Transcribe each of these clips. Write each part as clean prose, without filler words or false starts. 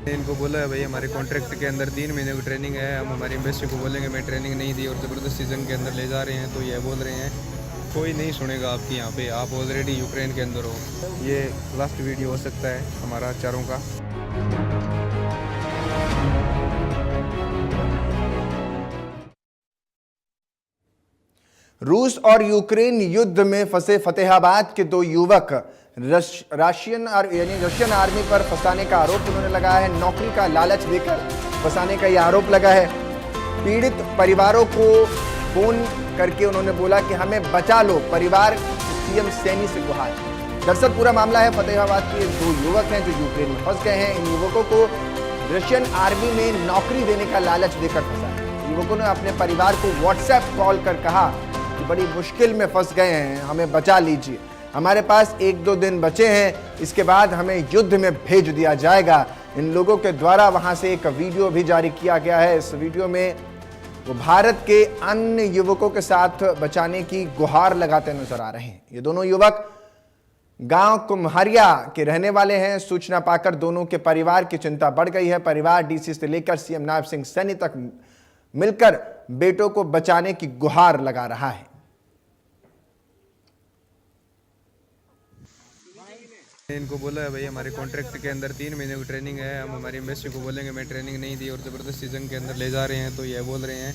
इनको बोला है भाई हमारे कॉन्ट्रैक्ट के अंदर 3 महीने की ट्रेनिंग है, हम हमारी एम्बेसी को बोलेंगे मैं ट्रेनिंग नहीं दी और ज़बरदस्ती जंग के अंदर ले जा रहे हैं, तो ये बोल रहे हैं कोई नहीं सुनेगा आपकी यहाँ पे, आप ऑलरेडी यूक्रेन के अंदर हो। ये लास्ट वीडियो हो सकता है हमारा चारों का। रूस और यूक्रेन युद्ध में फंसे फतेहाबाद के दो युवक रशियन आर्मी पर फंसाने का आरोप उन्होंने लगाया है। नौकरी का लालच देकर फंसाने का यह आरोप लगा है। पीड़ित परिवारों को फोन करके उन्होंने बोला कि हमें बचा लो, परिवार सीएम सैनी से गुहार। दरअसल पूरा मामला है फतेहाबाद के दो युवक हैं जो यूक्रेन में फंस गए हैं। इन युवकों को रशियन आर्मी में नौकरी देने का लालच देकर फंसा। युवकों ने अपने परिवार को व्हाट्सएप कॉल कर कहा कि बड़ी मुश्किल में फंस गए हैं, हमें बचा लीजिए, हमारे पास 1-2 दिन बचे हैं, इसके बाद हमें युद्ध में भेज दिया जाएगा। इन लोगों के द्वारा वहां से एक वीडियो भी जारी किया गया है। इस वीडियो में वो भारत के अन्य युवकों के साथ बचाने की गुहार लगाते नजर आ रहे हैं। ये दोनों युवक गांव कुम्हारिया के रहने वाले हैं। सूचना पाकर दोनों के परिवार की चिंता बढ़ गई है। परिवार डीसी से लेकर सीएम नायब सिंह सैनी तक मिलकर बेटों को बचाने की गुहार लगा रहा है। इनको बोला है भाई हमारे कॉन्ट्रैक्ट के अंदर 3 महीने की ट्रेनिंग है, हम हमारी एम्बेसी को बोलेंगे मैं ट्रेनिंग नहीं दी और ज़बरदस्ती जंग के अंदर ले जा रहे हैं, तो ये बोल रहे हैं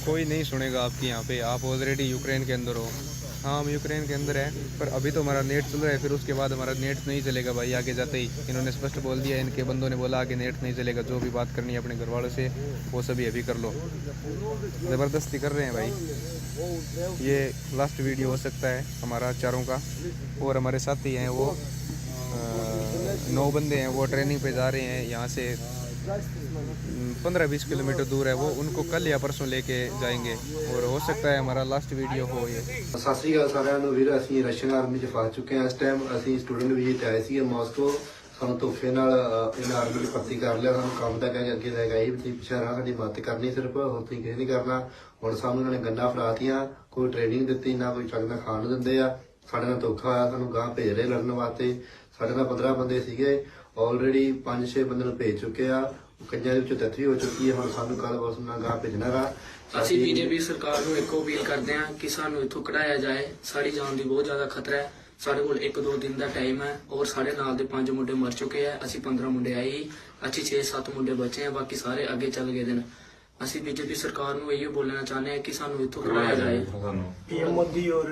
कोई नहीं सुनेगा आपकी यहाँ पे, आप ऑलरेडी यूक्रेन के अंदर हो। हाँ हम यूक्रेन के अंदर है, पर अभी तो हमारा नेट चल रहा है, फिर उसके बाद हमारा नेट नहीं चलेगा भाई आगे जाते ही। इन्होंने स्पष्ट बोल दिया, इनके बंदों ने बोला आगे नेट नहीं चलेगा, जो भी बात करनी है अपने घर वालों से वो सभी अभी कर लो। ज़बरदस्ती कर रहे हैं भाई। ये लास्ट वीडियो हो सकता है हमारा चारों का। और हमारे साथी हैं वो 9 बंदे हैं, वो ट्रेनिंग पे जा रहे हैं यहाँ से 15-20 किलोमीटर दूर है वो, उनको कल या परसों लेके जाएंगे और हो सकता है हमारा लास्ट वीडियो हो ये। ਸਤਿ ਸ਼੍ਰੀ ਅਕਾਲ ਸਾਰਿਆਂ ਨੂੰ ਵੀਰ, ਅਸੀਂ ਰਸ਼ੀਅਨ ਆਰਮੀ 'ਚ ਫਸ ਚੁੱਕੇ ਹਾਂ। ਇਸ ਟਾਈਮ ਅਸੀਂ ਸਟੂਡੈਂਟ ਵੀਜ਼ੇ ਤੇ ਆਏ ਸੀਗੇ ਮਾਸਕੋ। ਸਾਨੂੰ ਧੋਖੇ ਨਾਲ ਇਹਨਾਂ ਆਰਮੀ 'ਚ ਭਰਤੀ ਕਰ ਲਿਆ। ਸਾਨੂੰ ਕੰਮ ਤਾਂ ਕਹਿ ਕੇ ਅੱਗੇ ਲੈ ਗਏ ਵੀ ਤੁਸੀਂ ਪਿੱਛੇ ਰਹਿਣਾ, ਸਾਡੀ ਮਦਦ ਕਰਨੀ ਸਿਰਫ, ਹੋਰ ਤੁਸੀਂ ਕਿਸੇ ਨਹੀਂ ਕਰਨਾ। ਹੁਣ ਸਾਨੂੰ ਇਹਨਾਂ ਨੇ ਗੰਨਾਂ ਫੜਾਤੀਆਂ, ਕੋਈ ਟ੍ਰੇਨਿੰਗ ਦਿੱਤੀ ਨਾ, ਕੋਈ ਚੱਜ ਨਾਲ ਖਾਣ ਨੂੰ ਦਿੰਦੇ ਆ। ਸਾਡੇ ਨਾਲ ਧੋਖਾ ਹੋਇਆ, ਸਾਨੂੰ ਗਾਂ ਭੇਜ ਰਹੇ ਲੜਨ ਵਾਸਤੇ। ਸਾਡੇ ਨਾਲ 15 ਬੰਦੇ ਸੀਗੇ, ਆਲਰੇਡੀ 5-6 ਬੰਦੇ ਨੂੰ ਭੇਜ ਚੁੱਕੇ ਆ। ਕਈਆਂ ਦੇ ਵਿੱਚੋਂ ਡੈਥ ਵੀ ਹੋ ਚੁੱਕੀ ਹੈ। ਹੁਣ ਸਾਨੂੰ ਕੱਲ ਬਸ ਨਾਲ ਗਾਂ ਭੇਜਣਾ ਗਾ। ਅਸੀਂ ਬੀਜੇਪੀ ਸਰਕਾਰ ਨੂੰ ਇੱਕੋ ਅਪੀਲ ਕਰਦੇ ਹਾਂ ਕਿ ਸਾਨੂੰ ਇੱਥੋਂ ਕਢਾਇਆ ਜਾਏ। ਸਾਡੀ ਜਾਨ ਦੀ ਬਹੁਤ ਜ਼ਿਆਦਾ ਖਤਰਾ ਹੈ। ਸਾਡੇ ਕੋਲ 1-2 ਦਿਨ ਦਾ ਟਾਈਮ ਹੈ ਔਰ ਸਾਡੇ ਨਾਲ ਦੇ 5 ਮੁੰਡੇ ਮਰ ਚੁੱਕੇ ਆ। ਅਸੀਂ 15 ਮੁੰਡੇ ਆਏ ਹੀ, ਅਸੀਂ 6-7 ਮੁੰਡੇ ਬਚੇ ਆ, ਬਾਕੀ ਸਾਰੇ ਅੱਗੇ ਚੱਲ ਗਏ ਨੇ। ਅਸੀਂ ਬੀਜੇਪੀ ਸਰਕਾਰ ਨੂੰ ਇਹੋ ਬੋਲਣਾ ਚਾਹੁੰਦੇ ਹਾਂ कि ਸਾਨੂੰ ਇੱਥੋਂ ਕਢਾਇਆ ਜਾਏ। पीएम मोदी और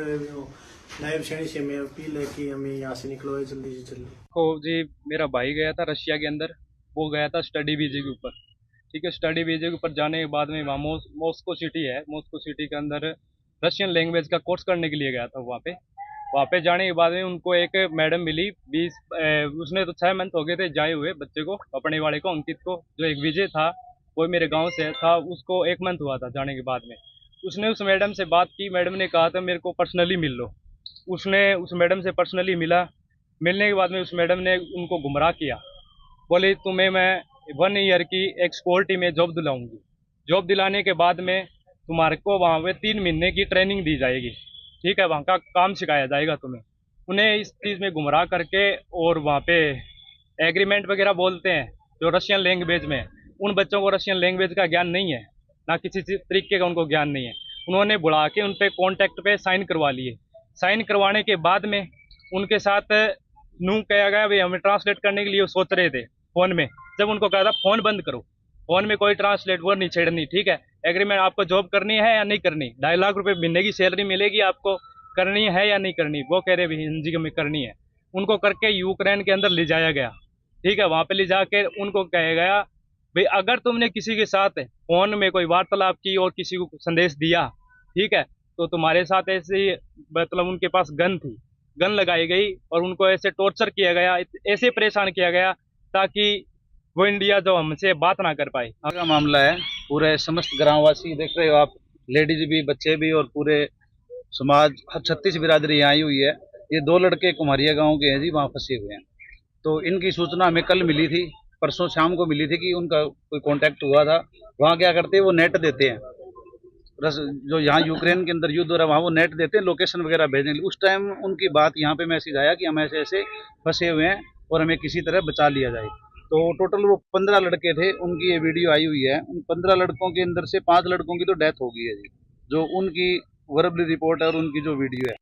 नायब सैनी से मैं अपील है कि हमें यहाँ से निकलवाए जल्दी से जल्दी। तो जी मेरा भाई गया था रशिया के अंदर, वो गया था स्टडी वीजे के ऊपर। ठीक है, स्टडी वीजे के ऊपर जाने के बाद में वहाँ मॉस्को सिटी है, मॉस्को सिटी के अंदर रशियन लैंग्वेज का कोर्स करने के लिए गया था। वहाँ पे जाने के बाद में उनको एक मैडम मिली 20 उसने तो 6 मंथ हो गए थे जाए हुए बच्चे को, अपने वाले को, अंकित को। जो एक विजय था वो मेरे गाँव से था, उसको 1 मंथ हुआ था जाने के बाद में। उसने उस मैडम से बात की, मैडम ने कहा था मेरे को पर्सनली मिल लो। उसने उस मैडम से पर्सनली मिला। मिलने के बाद में उस मैडम ने उनको गुमराह किया, बोले तुम्हें मैं 1 ईयर की एक सिक्योरिटी में जॉब दिलाऊंगी। जॉब दिलाने के बाद में तुम्हारे को वहाँ पे 3 महीने की ट्रेनिंग दी जाएगी। ठीक है, वहाँ का काम सिखाया जाएगा तुम्हें। उन्हें इस चीज़ में गुमराह करके और वहाँ पे एग्रीमेंट वगैरह बोलते हैं जो रशियन लैंग्वेज में, उन बच्चों को रशियन लैंग्वेज का ज्ञान नहीं है, ना किसी तरीके का उनको ज्ञान नहीं है। उन्होंने बुला के उन पे कॉन्टैक्ट पे साइन करवा लिए। साइन करवाने के बाद में उनके साथ नू कहा गया भाई हमें ट्रांसलेट करने के लिए सोच रहे थे फ़ोन में। जब उनको कहा था फ़ोन बंद करो, फ़ोन में कोई ट्रांसलेट वो नहीं छेड़नी। ठीक है, एग्रीमेंट आपको जॉब करनी है या नहीं करनी, 2.5 लाख रुपए महीने की सैलरी मिलेगी, आपको करनी है या नहीं करनी। वो कह रहे भाई हिंदी में करनी है। उनको करके यूक्रेन के अंदर ले जाया गया। ठीक है, वहाँ पे ले जाके उनको कहा गया भाई अगर तुमने किसी के साथ फ़ोन में कोई वार्तालाप की और किसी को संदेश दिया, ठीक है, तो तुम्हारे साथ ऐसे मतलब उनके पास गन थी, गन लगाई गई और उनको ऐसे टॉर्चर किया गया, ऐसे परेशान किया गया ताकि वो इंडिया जो हमसे बात ना कर पाए। का मामला है, पूरे समस्त ग्रामवासी देख रहे हो आप, लेडीज भी, बच्चे भी और पूरे समाज 36 बिरादरी आई हुई है। ये 2 लड़के कुम्हारिया गांव के हैं जी, वहाँ फंसे हुए हैं। तो इनकी सूचना हमें कल मिली थी, परसों शाम को मिली थी कि उनका कोई कांटेक्ट हुआ था। वहाँ क्या करते हैं, वो नेट देते हैं, जो यहाँ यूक्रेन के अंदर युद्ध हो रहा है वहाँ वो नेट देते हैं लोकेशन वगैरह भेजने के लिए। उस टाइम उनकी बात यहाँ पे मैसेज आया कि हम ऐसे ऐसे फंसे हुए हैं, और हमें किसी तरह बचा लिया जाए। तो टोटल वो 15 लड़के थे, उनकी ये वीडियो आई हुई है। उन 15 लड़कों के अंदर से 5 लड़कों की तो डेथ हो गई है जी, जो उनकी वर्बली रिपोर्ट है और उनकी जो वीडियो है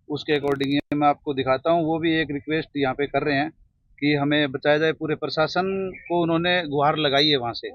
उसके अकॉर्डिंग मैं आपको दिखाता हूँ। वो भी एक रिक्वेस्ट यहाँ पे कर रहे हैं कि हमें बचाया जाए। पूरे प्रशासन को उन्होंने गुहार लगाई है वहाँ से।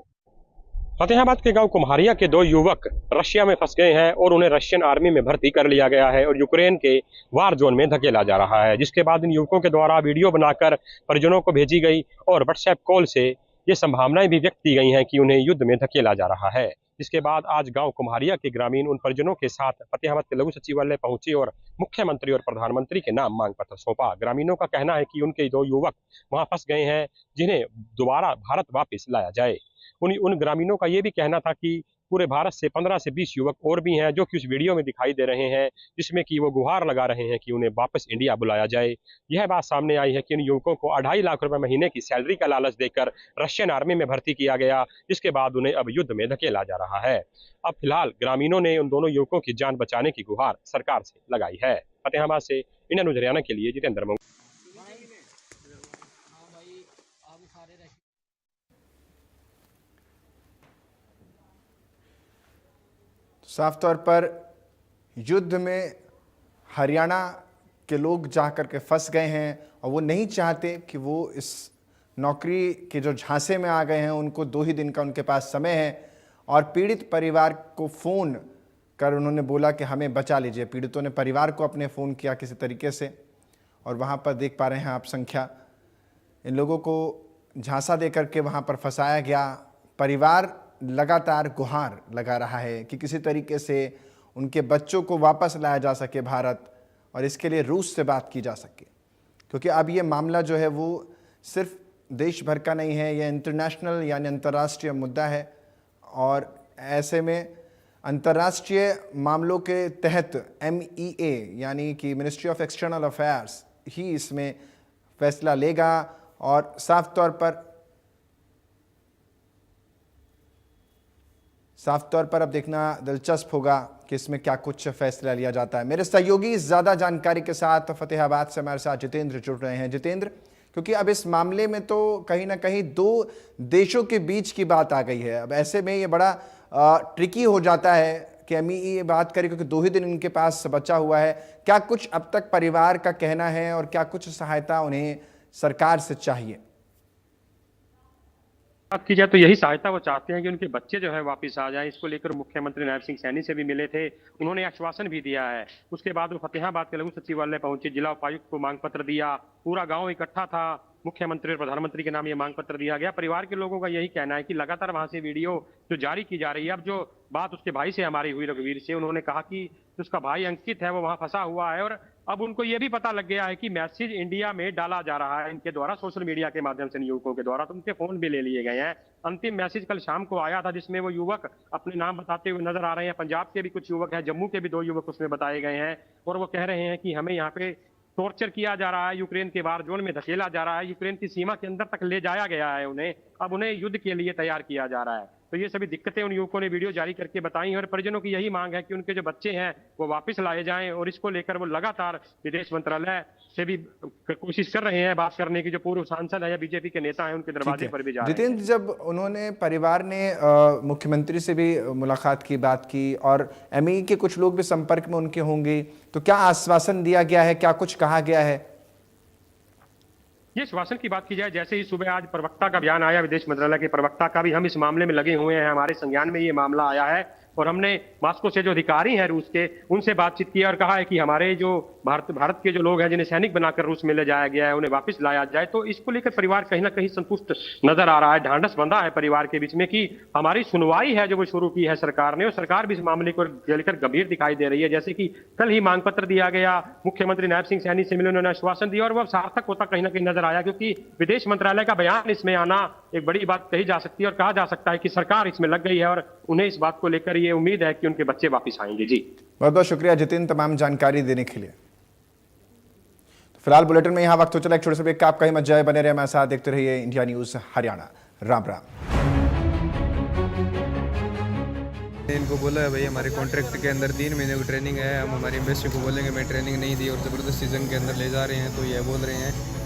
फतेहाबाद के गांव कुम्हारिया के 2 युवक रशिया में फंस गए हैं और उन्हें रशियन आर्मी में भर्ती कर लिया गया है और यूक्रेन के वार जोन में धकेला जा रहा है, जिसके बाद इन युवकों के द्वारा वीडियो बनाकर परिजनों को भेजी गई और व्हाट्सएप कॉल से ये संभावनाएं भी व्यक्त की गई हैं कि उन्हें युद्ध में धकेला जा रहा है। जिसके बाद आज गांव कुम्हारिया के ग्रामीण उन परिजनों के साथ फतेहाबाद के लघु सचिवालय पहुंचे और मुख्यमंत्री और प्रधानमंत्री के नाम मांग पत्र सौंपा। ग्रामीणों का कहना है कि उनके 2 युवक वहां फंस गए हैं, जिन्हें दोबारा भारत वापस लाया जाए। उन ग्रामीणों का ये भी कहना था कि पूरे भारत से 15 से 20 युवक और भी हैं जो कि उस वीडियो में दिखाई दे रहे हैं, जिसमें कि वो गुहार लगा रहे हैं कि उन्हें वापस इंडिया बुलाया जाए। यह बात सामने आई है कि इन युवकों को 2.5 लाख रुपए महीने की सैलरी का लालच देकर रशियन आर्मी में भर्ती किया गया, जिसके बाद उन्हें अब युद्ध में धकेला जा रहा है। अब फिलहाल ग्रामीणों ने उन दोनों युवकों की जान बचाने की गुहार सरकार से लगाई है। फतेहाबाद से इंडिया न्यूज़ हरियाणा के लिए जितेंद्र मंगू। साफ तौर पर युद्ध में हरियाणा के लोग जा कर के फंस गए हैं और वो नहीं चाहते कि वो इस नौकरी के जो झांसे में आ गए हैं। उनको 2 ही दिन का उनके पास समय है और पीड़ित परिवार को फ़ोन कर उन्होंने बोला कि हमें बचा लीजिए। पीड़ितों ने परिवार को अपने फ़ोन किया किसी तरीके से और वहाँ पर देख पा रहे हैं आप संख्या। इन लोगों को झांसा दे करके वहाँ पर फंसाया गया। परिवार लगातार गुहार लगा रहा है कि किसी तरीके से उनके बच्चों को वापस लाया जा सके भारत और इसके लिए रूस से बात की जा सके, क्योंकि अब ये मामला जो है वो सिर्फ देश भर का नहीं है, ये इंटरनेशनल यानी अंतर्राष्ट्रीय मुद्दा है। और ऐसे में अंतर्राष्ट्रीय मामलों के तहत MEA यानी कि मिनिस्ट्री ऑफ एक्सटर्नल अफेयर्स ही इसमें फैसला लेगा और साफ तौर पर अब देखना दिलचस्प होगा कि इसमें क्या कुछ फैसला लिया जाता है। मेरे सहयोगी ज़्यादा जानकारी के साथ फतेहाबाद से हमारे साथ जितेंद्र जुड़ रहे हैं। जितेंद्र, क्योंकि अब इस मामले में तो कहीं ना कहीं 2 देशों के बीच की बात आ गई है। अब ऐसे में ये बड़ा ट्रिकी हो जाता है कि MEA बात करे, क्योंकि 2 ही दिन इनके पास बचा हुआ है। क्या कुछ अब तक परिवार का कहना है और क्या कुछ सहायता उन्हें सरकार से चाहिए? बात की जाए तो यही सहायता वो चाहते हैं कि उनके बच्चे जो है वापस आ जाएं। इसको लेकर मुख्यमंत्री नायब सिंह सैनी से भी मिले थे, उन्होंने आश्वासन भी दिया है। उसके बाद वो फतेहाबाद के लघु सचिवालय पहुंचे, जिला उपायुक्त को मांग पत्र दिया, पूरा गांव इकट्ठा था, मुख्यमंत्री और प्रधानमंत्री के नाम ये मांग पत्र दिया गया। परिवार के लोगों का यही कहना है कि लगातार वहां से वीडियो जो जारी की जा रही है। अब जो बात उसके भाई से हमारी हुई रघुवीर से, उन्होंने कहा कि उसका भाई अंकित है वो वहां फंसा हुआ है और अब उनको ये भी पता लग गया है कि मैसेज इंडिया में डाला जा रहा है इनके द्वारा, सोशल मीडिया के माध्यम से युवकों के द्वारा, तो उनके फोन भी ले लिए गए हैं। अंतिम मैसेज कल शाम को आया था जिसमें वो युवक अपने नाम बताते हुए नजर आ रहे हैं। पंजाब के भी कुछ युवक हैं, जम्मू के भी 2 युवक उसमें बताए गए हैं और वो कह रहे हैं कि हमें यहाँ पे टॉर्चर किया जा रहा है, यूक्रेन के वार जोन में धकेला जा रहा है, यूक्रेन की सीमा के अंदर तक ले जाया गया है उन्हें, अब उन्हें युद्ध के लिए तैयार किया जा रहा है। तो ये सभी दिक्कतें उन युवकों ने वीडियो जारी करके बताई हैं और परिजनों की यही मांग है कि उनके जो बच्चे हैं वो वापस लाए जाएं और इसको लेकर वो लगातार विदेश मंत्रालय से भी कोशिश कर रहे हैं बात करने की। जो पूर्व सांसद है या बीजेपी के नेता हैं उनके दरवाजे पर भी जा रहे हैं। जितेंद्र, जब उन्होंने परिवार ने मुख्यमंत्री से भी मुलाकात की, बात की और MEA के कुछ लोग भी संपर्क में उनके होंगे, तो क्या आश्वासन दिया गया है, क्या कुछ कहा गया है? ये श्वासन की बात की जाए, जैसे ही सुबह आज प्रवक्ता का बयान आया, विदेश मंत्रालय के प्रवक्ता का भी, हम इस मामले में लगे हुए हैं, हमारे संज्ञान में ये मामला आया है और हमने मॉस्को से जो अधिकारी हैं रूस के, उनसे बातचीत की और कहा है कि हमारे जो भारत के जो लोग हैं जिन्हें सैनिक बनाकर रूस में ले जाया गया है उन्हें वापस लाया जाए। तो इसको लेकर परिवार कहीं ना कहीं संतुष्ट नजर आ रहा है, ढांढस बंधा है परिवार के बीच में कि हमारी सुनवाई है जो वो शुरू की है सरकार ने, और सरकार भी इस मामले को लेकर गंभीर दिखाई दे रही है। जैसे कि कल ही मांग पत्र दिया गया, मुख्यमंत्री नायब सिंह सैनी से मिले, उन्होंने आश्वासन दिया और वह सार्थक होता कहीं ना कहीं नजर आया, क्योंकि विदेश मंत्रालय का बयान इसमें आना एक बड़ी बात कही जा सकती है और कहा जा सकता है कि सरकार इसमें लग गई है और उन्हें इस बात को लेकर ये उम्मीद है कि उनके बच्चे वापस आएंगे। जी बहुत बहुत शुक्रिया जितेंद्र तमाम जानकारी देने के लिए। तो फिलहाल बुलेटिन में यहाँ वक्त हो चला एक छोटे से ब्रेक का, आपका ही मत जाए, बने रहे हमारे साथ, देखते रहिए इंडिया न्यूज हरियाणा। राम राम। इनको बोला है भाई हमारे कॉन्ट्रैक्ट के अंदर 3 महीने की ट्रेनिंग है, हम हमारी एम्बेसी को बोलेंगे मैं ट्रेनिंग नहीं दी और ज़बरदस्ती जंग के अंदर ले जा रहे हैं, तो ये बोल रहे हैं